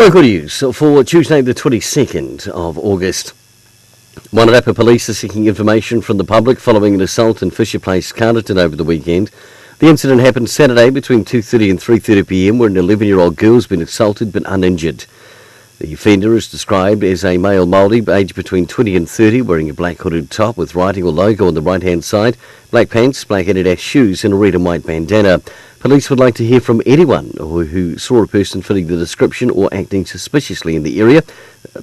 Local news for Tuesday the 22nd of August. Wairarapa police are seeking information from the public following an assault in Fisher Place, Carterton over the weekend. The incident happened Saturday between 2:30 and 3:30 p.m. where an 11-year-old girl has been assaulted but uninjured. The offender is described as a male Māori aged between 20 and 30, wearing a black hooded top with writing or logo on the right-hand side, black pants, black Adidas shoes and a red and white bandana. Police would like to hear from anyone who saw a person fitting the description or acting suspiciously in the area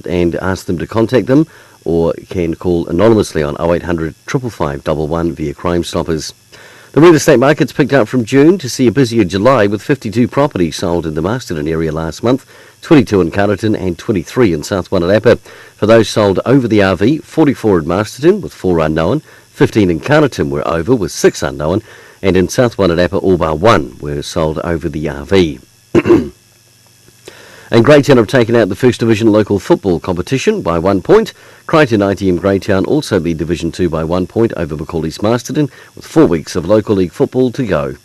and ask them to contact them, or can call anonymously on 0800 555 111 via Crime Stoppers. The real estate market's picked up from June to see a busier July with 52 properties sold in the Masterton area last month, 22 in Carterton and 23 in South Wairarapa. For those sold over the RV, 44 in Masterton with 4 unknown, 15 in Carterton were over with 6 unknown, and in South Wairarapa all bar 1 were sold over the RV. And Greytown have taken out the First Division local football competition by 1 point. Crichton ITM Greytown also lead Division 2 by 1 point over Macaulay's Masterton with 4 weeks of local league football to go.